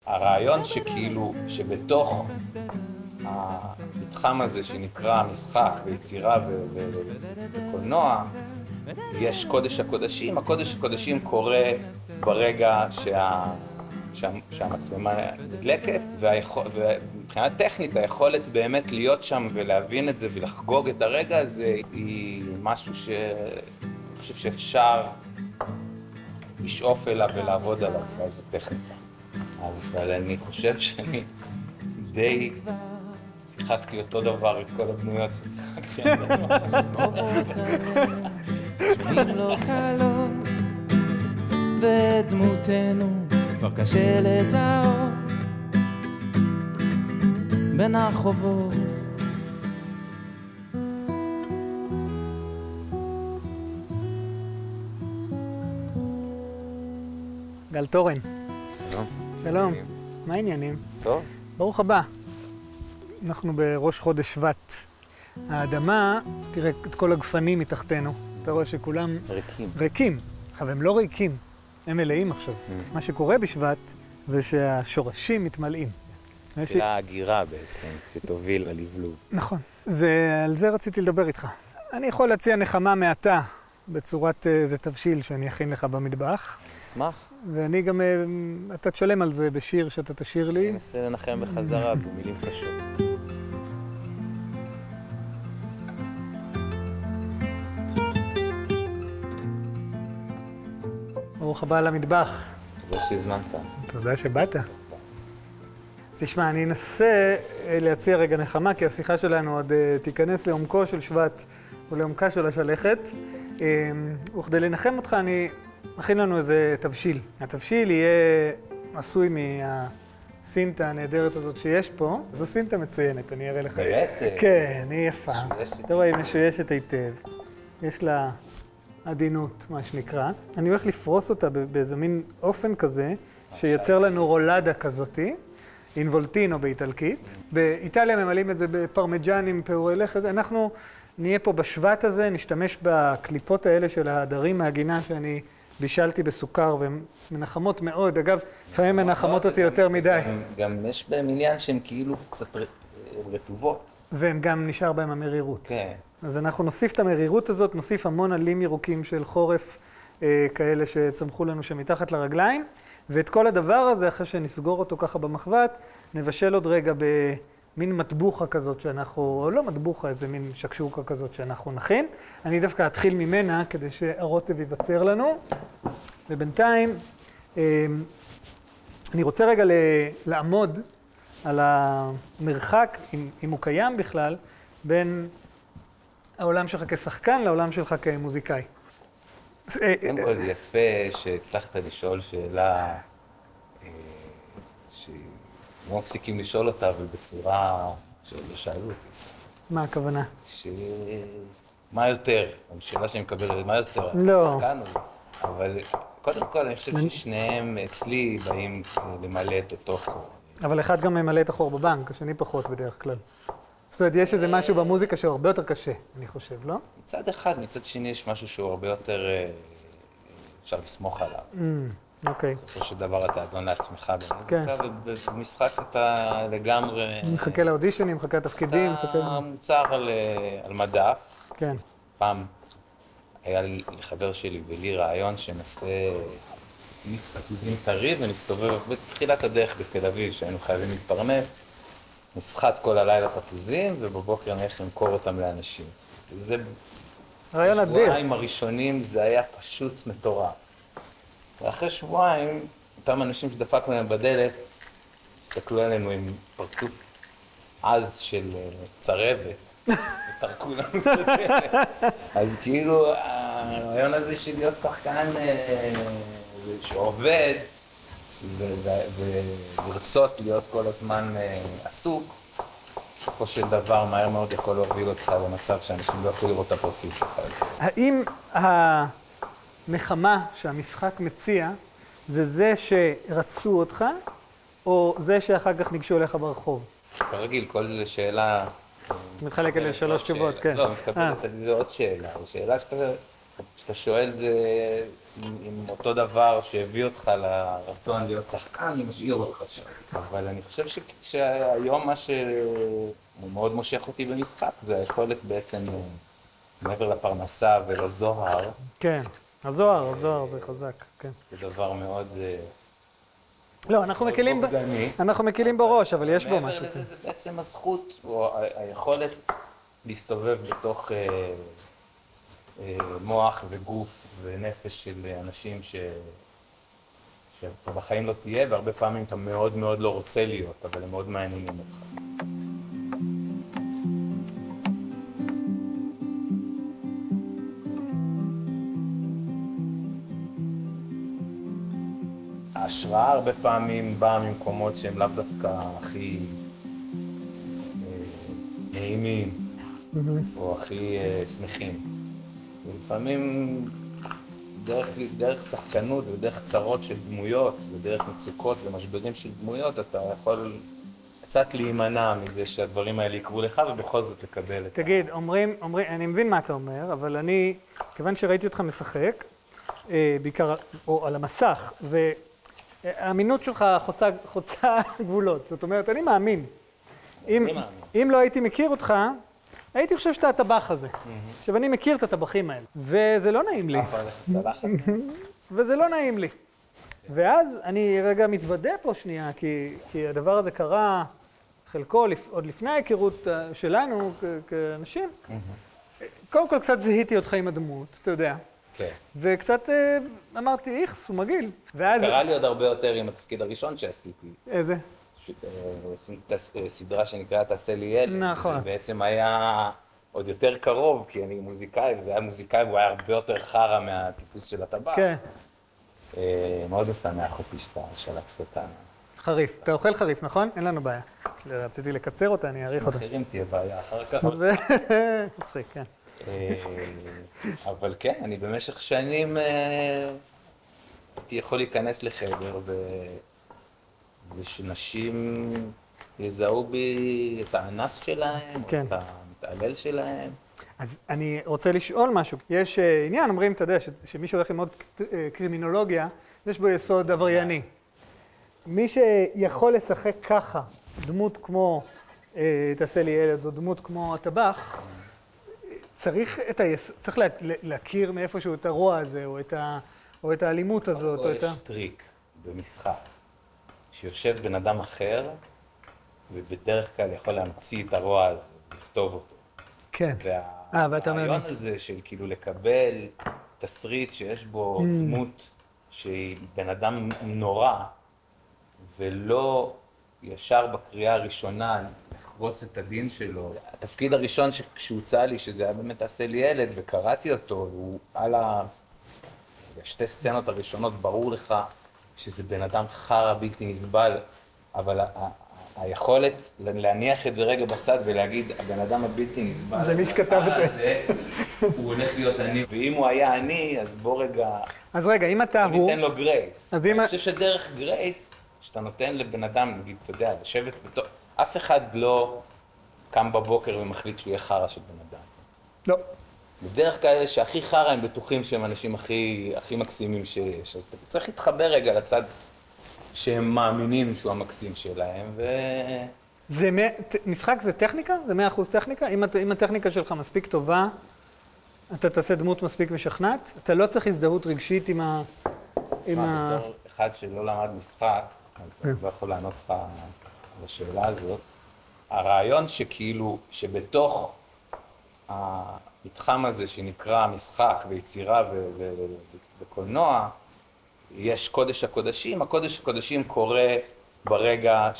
הרעיון שכאילו, שבתוך המתחם הזה שנקרא משחק ויצירה וקולנוע, יש קודש הקודשים. הקודש הקודשים קורה ברגע שהמצלמה נדלקת, ומבחינה טכנית היכולת באמת להיות שם ולהבין את זה ולחגוג את הרגע הזה היא משהו שאני חושב שאפשר לשאוף אליו ולעבוד עליו, וזו טכניקה. אבל אני חושב שאני די שיחקתי אותו דבר את כל הדמויות ששיחקתי. שנים לא קלות ודמותנו כבר קשה לזהות בין החובות. גל תורן. שלום. שלום. מה העניינים? טוב. ברוך הבא. אנחנו בראש חודש שבט. האדמה, תראה את כל הגפנים מתחתנו. אתה רואה שכולם ריקים. אבל הם לא ריקים, הם מלאים עכשיו. מה שקורה בשבט זה שהשורשים מתמלאים. תחילה ההגירה בעצם, שתוביל ללבלוב. נכון, ועל זה רציתי לדבר איתך. אני יכול להציע נחמה מעתה בצורת איזה תבשיל שאני אכין לך במטבח. אשמח. ואני גם, אתה תשלם על זה בשיר שאתה תשיר לי. אני אנסה לנחם בחזרה במילים קשות. ברוך הבא למטבח. תודה שהזמנת. תודה שבאת. תשמע, אני אנסה להציע רגע נחמה, כי השיחה שלנו עוד תיכנס לעומקו של שבט ולעומקה של השלכת. וכדי לנחם אותך, אני מכין לנו איזה תבשיל. התבשיל יהיה עשוי מהסינטה הנהדרת הזאת שיש פה. זו סינטה מצוינת, אני אראה לך. באמת? כן, היא יפה. אתה רואה, היא משוישת היטב. יש לה עדינות, מה שנקרא. אני הולך לפרוס אותה באיזה מין אופן כזה, שייצר לנו רולדה כזאתי, אינבולטינו באיטלקית. באיטליה ממלאים את זה בפרמיג'נים, פעורי לחם. אנחנו נהיה פה בשבט הזה, נשתמש בקליפות האלה של ההדרים מהגינה שאני בישלתי בסוכר, והן מנחמות מאוד. אגב, לפעמים מנחמות אותי יותר מדי. גם יש בהם עניין שהן כאילו קצת רטובות. והן גם נשאר בהם המרירות. כן. אז אנחנו נוסיף את המרירות הזאת, נוסיף המון עלים ירוקים של חורף כאלה שצמחו לנו שמתחת לרגליים, ואת כל הדבר הזה, אחרי שנסגור אותו ככה במחבת, נבשל עוד רגע במין מטבוחה כזאת שאנחנו, או לא מטבוחה, איזה מין שקשוקה כזאת שאנחנו נכין. אני דווקא אתחיל ממנה כדי שהרוטב ייווצר לנו, ובינתיים אני רוצה רגע לעמוד על המרחק, אם הוא קיים בכלל, בין העולם שלך כשחקן לעולם שלך כמוזיקאי. קודם כל זה יפה שהצלחת לשאול שאלה שלא מפסיקים לשאול אותה, אבל בצורה שעוד לא שאלו אותי. מה הכוונה? מה יותר? השאלה שאני מקבל, מה יותר? לא. אבל קודם כל אני חושב ששניהם אצלי באים למלא את אותו חור. אבל אחד גם ממלא את החור בבנק, השני פחות בדרך כלל. זאת אומרת, יש איזה משהו במוזיקה שהוא הרבה יותר קשה, אני חושב, לא? מצד אחד, מצד שני יש משהו שהוא הרבה יותר אפשר לסמוך עליו. אוקיי. בסופו של דבר אתה אדון לעצמך במוזיקה, ובמשחק אתה לגמרי... מחכה לאודישנים, מחכה לתפקידים, אתה מוצר על מדף. כן. פעם היה לחבר שלי ולי רעיון שנעשה מיץ תפוזים טרי ונסתובב בתחילת הדרך בתל אביב, שהיינו חייבים להתפרנס. נסחט כל הלילה תפוזים, ובבוקר נלך למכור אותם לאנשים. זה... רעיון אדיר. בשבועיים הראשונים זה היה פשוט מטורף. ואחרי שבועיים, אותם אנשים שדפקנו להם בדלת, הסתכלו עלינו עם פרצוף עז של צרבת, וטרקו לנו את הדלת. אז כאילו, הרעיון הזה של להיות שחקן שעובד, ולרצות להיות כל הזמן עסוק, בסופו של דבר מהר מאוד יכול להוביל אותך למצב שאנשים לא יכולים לראות את הפרצוף שלך. האם הנחמה שהמשחק מציע זה שרצו אותך, או זה שאחר כך ניגשו אליך ברחוב? כרגיל, כל שאלה... מתחלק אלה 3 תשובות, כן. לא, מתקבלת על זה עוד שאלה. השאלה שאתה כשאתה שואל זה אם אותו דבר שהביא אותך לרצון להיות שחקן, אני משאיר אותך שם. אבל אני חושב שהיום מה שמאוד מושך אותי במשחק זה היכולת בעצם מעבר לפרנסה ולזוהר. כן, הזוהר זה חזק, כן. זה דבר מאוד... לא, אנחנו מקילים בראש, אבל יש בו משהו. מעבר לזה זה בעצם הזכות, או היכולת להסתובב בתוך מוח וגוף ונפש של אנשים שאתה בחיים לא תהיה, והרבה פעמים אתה מאוד מאוד לא רוצה להיות, אבל הם מאוד מעניינים אותך. ההשראה הרבה פעמים באה ממקומות שהם לאו דווקא הכי נעימים, או הכי שמחים. ולפעמים דרך שחקנות ודרך צרות של דמויות, ודרך מצוקות ומשברים של דמויות, אתה יכול קצת להימנע מזה שהדברים האלה יקרו לך, ובכל זאת לקבל את זה. תגיד, אומרים, אני מבין מה אתה אומר, אבל אני, כיוון שראיתי אותך משחק, בעיקר, או על המסך, והאמינות שלך חוצה גבולות. זאת אומרת, אני מאמין. אם לא הייתי מכיר אותך, הייתי חושב שאתה הטבח הזה. עכשיו, אני מכיר את הטבחים האלה, וזה לא נעים לי. וזה לא נעים לי. ואז אני רגע מתוודה פה שנייה, כי הדבר הזה קרה חלקו עוד לפני ההיכרות שלנו כאנשים. קודם כל קצת זיהיתי אותך עם הדמות, אתה יודע. כן. וקצת אמרתי, איכס, הוא מגעיל. קרה לי עוד הרבה יותר עם התפקיד הראשון שעשיתי. איזה? סדרה שנקראת תעשה לי ילד. נכון. זה בעצם היה עוד יותר קרוב, כי אני מוזיקאי, וזה היה מוזיקאי והוא היה הרבה יותר חרא מהטיפוס של הטבח. כן. מאוד משמח אותי שאתה שלחת אותנו. חריף. אתה אוכל חריף, נכון? אין לנו בעיה. רציתי לקצר אותה, אני אעריך אותה. אחרים תהיה בעיה אחר כך. מצחיק, כן. אבל כן, אני במשך שנים הייתי יכול להיכנס לחדר ושנשים יזהו בי את האנס שלהם, או את המתעלל שלהם. אז אני רוצה לשאול משהו. יש עניין, אומרים, אתה יודע, שמי שהולך ללמוד קרימינולוגיה, יש בו יסוד עברייני. מי שיכול לשחק ככה, דמות כמו תעשה לי ילד, או דמות כמו הטבח, צריך להכיר מאיפשהו את הרוע הזה, או את האלימות הזאת. או יש טריק במשחק, שיושב בן אדם אחר, ובדרך כלל יכול להמציא את הרוע הזה, לכתוב אותו. כן. והרעיון הזה של כאילו לקבל תסריט שיש בו דמות שהיא בן אדם נורא, ולא ישר בקריאה הראשונה לחרוץ את הדין שלו. התפקיד הראשון שהוצע לי, שזה היה באמת תעשה לי ילד, וקראתי אותו, הוא על השתי סצנות הראשונות, ברור לך שזה בן אדם חרא בלתי נסבל, אבל היכולת להניח את זה רגע בצד ולהגיד, הבן אדם הבלתי נסבל, זה מי שכתב את זה. הוא הולך להיות אני, ואם הוא היה אני, אז בוא רגע... אז רגע, אם אתה הוא... ניתן לו גרייס. אני חושב שדרך גרייס, שאתה נותן לבן אדם, נגיד, אתה יודע, לשבת בתוך... אף אחד לא קם בבוקר ומחליט שהוא יהיה חרא של בן אדם. לא. בדרך כלל שהכי חרא הם בטוחים שהם אנשים הכי מקסימים שיש, אז אתה צריך להתחבר רגע לצד שהם מאמינים שהוא המקסים שלהם, משחק זה טכניקה? זה 100% טכניקה? אם הטכניקה שלך מספיק טובה, אתה תעשה דמות מספיק משכנעת? אתה לא צריך הזדהות רגשית עם ה... בתור אחד שלא למד משחק, אז אני לא יכול לענות לך על השאלה הזאת. הרעיון שכאילו, שבתוך המתחם הזה שנקרא משחק ויצירה וקולנוע, יש קודש הקודשים. הקודש הקודשים קורה ברגע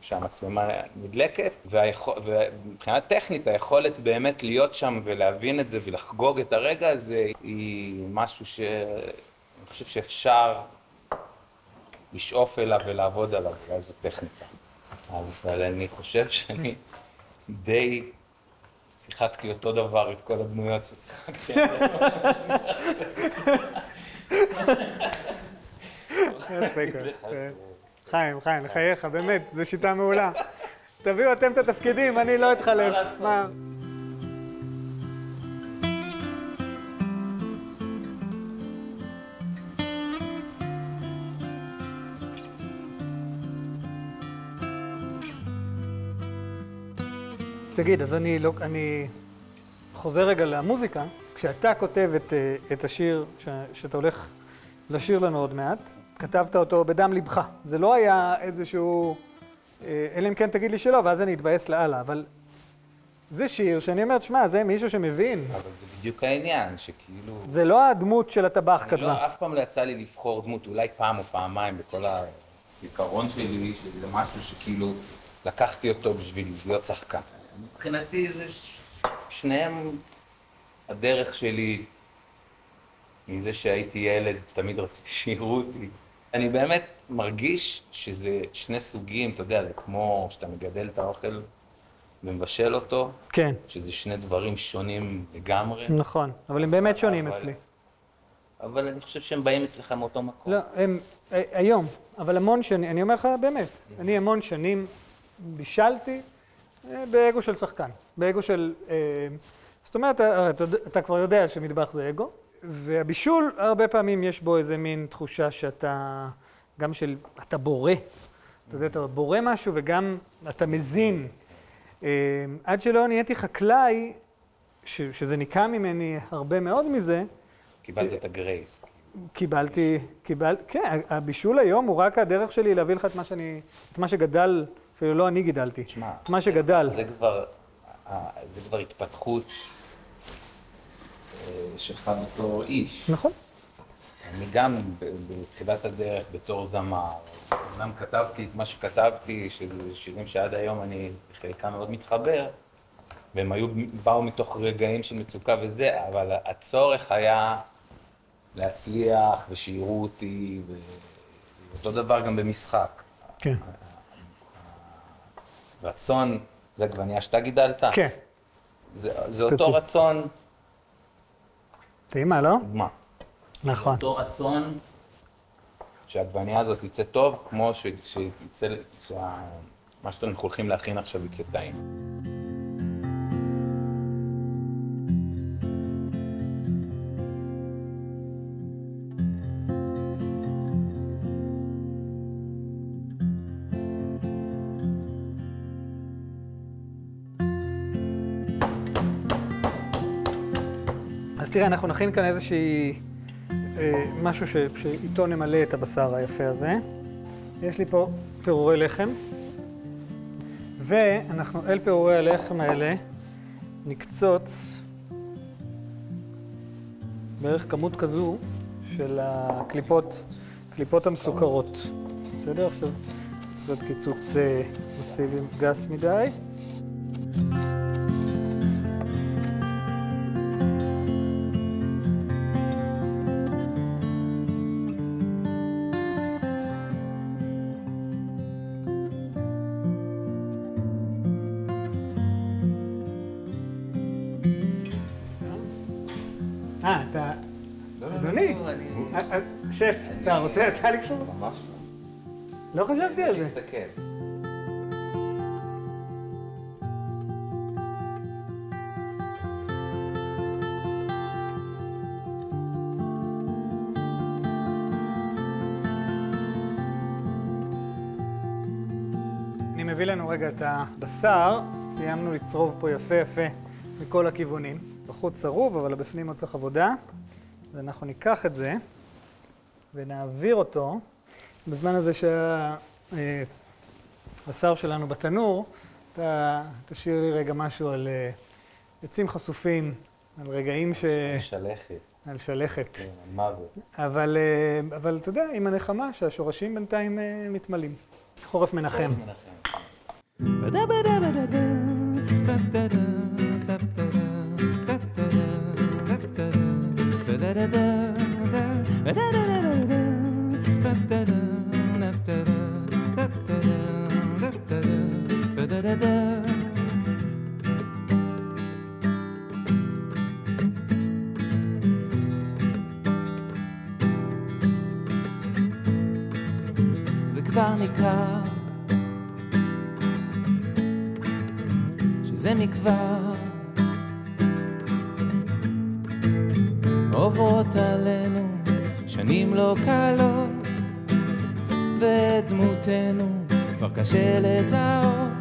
שהמצלמה נדלקת, ומבחינת טכנית היכולת באמת להיות שם ולהבין את זה ולחגוג את הרגע הזה, היא משהו שאני חושב שאפשר לשאוף אליו ולעבוד עליו, ואז זו טכניקה. אבל אני חושב שאני די שיחקתי אותו דבר את כל הדמויות ששיחקתי. חיים, לחייך, באמת, זו שיטה מעולה. תביאו אתם את התפקידים, אני לא אתחלף. תגיד, אז אני חוזר רגע למוזיקה. כשאתה כותב את השיר שאתה הולך לשיר לנו עוד מעט, כתבת אותו בדם ליבך. זה לא היה איזשהו, אלא אם כן תגיד לי שלא, ואז אני אתבאס לאללה, אבל זה שיר שאני אומרת, שמע, זה מישהו שמבין. אבל זה בדיוק העניין, שכאילו... זה לא הדמות של הטבח כתבה. אף פעם לא יצא לי לבחור דמות, אולי פעם או פעמיים בכל הזיכרון שלי, שזה משהו שכאילו לקחתי אותו בשביל להיות שחקן. מבחינתי זה שניהם הדרך שלי, מזה שהייתי ילד, תמיד רציתי שיראו אותי. אני באמת מרגיש שזה שני סוגים, אתה יודע, זה כמו שאתה מגדל את האוכל ומבשל אותו. כן. שזה שני דברים שונים לגמרי. נכון, אבל הם באמת שונים אצלי. אבל אני חושב שהם באים אצלך מאותו מקום. לא, הם היום, אבל המון שנים, אני אומר לך באמת, אני המון שנים בישלתי באגו של שחקן, באגו של, זאת אומרת, אתה כבר יודע שמטבח זה אגו, והבישול הרבה פעמים יש בו איזה מין תחושה שאתה, גם של, אתה בורא, אתה יודע, אתה בורא משהו וגם אתה מזין. עד שלא נהייתי חקלאי, שזה ניקה ממני הרבה מאוד מזה, קיבלת את הגרייס. קיבלתי, כן, הבישול היום הוא רק הדרך שלי להביא לך את מה שגדל, אפילו לא אני גידלתי, את מה שגדל. זה כבר התפתחות שלך בתור איש. נכון. אני גם בתחילת הדרך בתור זמר, אומנם כתבתי את מה שכתבתי, שזה שירים שעד היום אני בחלקם מאוד מתחבר, והם באו מתוך רגעים של מצוקה וזה, אבל הצורך היה להצליח ושיראו אותי, ואותו דבר גם במשחק. כן. רצון, זה עגבנייה שאתה גידלת? כן. זה אותו רצון. טעימה, לא? מה? נכון. אותו רצון שהעגבנייה הזאת יצא טוב, כמו מה שאתם הולכים להכין עכשיו יצא טעים. אז תראה, אנחנו נכין כאן איזושהי, משהו שאיתו נמלא את הבשר היפה הזה. יש לי פה פירורי לחם, ואנחנו אל פירורי הלחם האלה נקצוץ בערך כמות כזו של הקליפות המסוכרות. בסדר? עכשיו צריך להיות קיצוץ מסיבי גס מדי. אתה... אדוני, שף, אתה רוצה אתה לקשור? ממש לא חשבתי על זה. להסתכל. אני מביא לנו רגע את הבשר, סיימנו לצרוב פה יפה יפה מכל הכיוונים. בחוץ צרוב, אבל בפנים עוד צריך עבודה. אז אנחנו ניקח את זה ונעביר אותו. בזמן הזה שהבשר שלנו בתנור, אתה תשאיר לי רגע משהו על עצים חשופים, על רגעים שלכת. על שלכת. כן, על מוות. אבל אתה יודע, עם הנחמה שהשורשים בינתיים מתמלאים. חורף מנחם. זה כבר ניכר שזה מכבר עוברות עלינו שנים לא קלות, ודמותנו כבר קשה לזהות.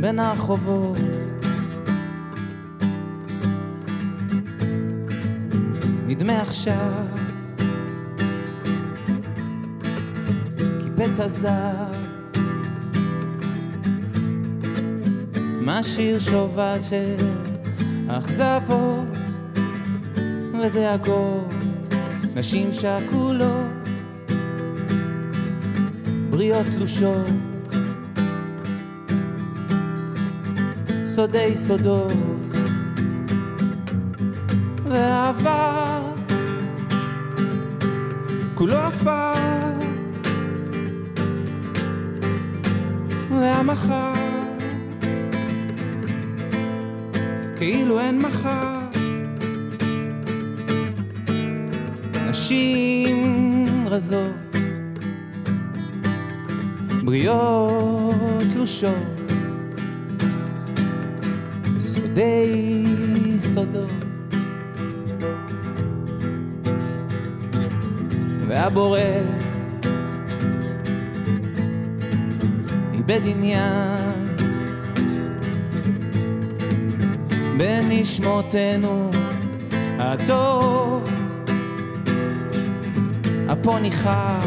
בין הרחובות. נדמה עכשיו כי פצע זר משאיר שובל של אכזבות ודאגות, נשים שכולות, בריאות תלושות, סודי סודות, והעבר כולו עפר, והמחר כאילו אין מחר. נשים רזות, בריאות תלושות, סודי סודות, והבורא איבד עניין בנשמותינו הטוב, אפו ניחר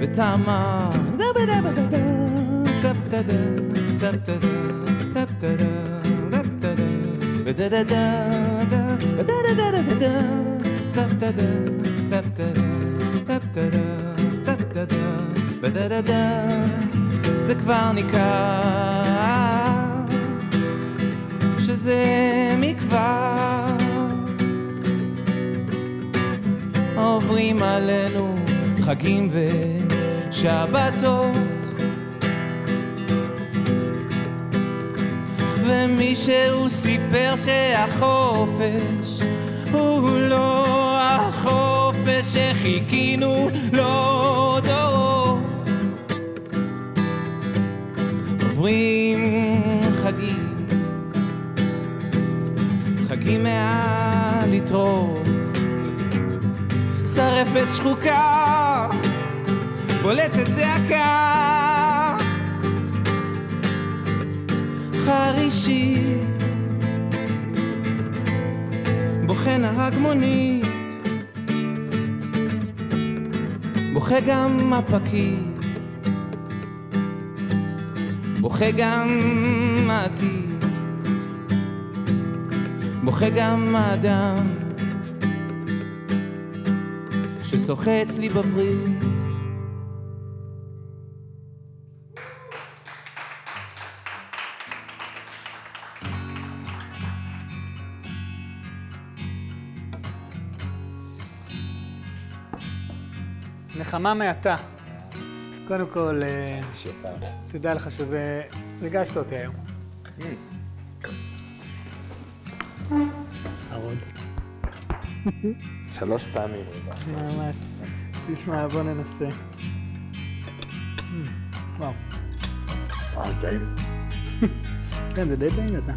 ותאמר זה כבר ניכר שזה מכבר עוברים עלינו חגים ושבתות, ומישהו סיפר שהחופש הוא לא החופש שחיכינו לו דורות. עוברים חגים, חגים מעל לטרוף, שרפת שחוקה בולטת זעקה חרישית, בוכה נהג מונית, בוכה גם הפקיד, בוכה גם העתיד, בוכה גם האדם ששוחה אצלי בברית. נחמה מעטה. קודם כל, תדע לך שזה... ריגשת אותי היום. הרוד. 3 פעמים ריגשת. ממש. תשמע, בוא ננסה. וואו. טעים. כן, זה די טעים יצא.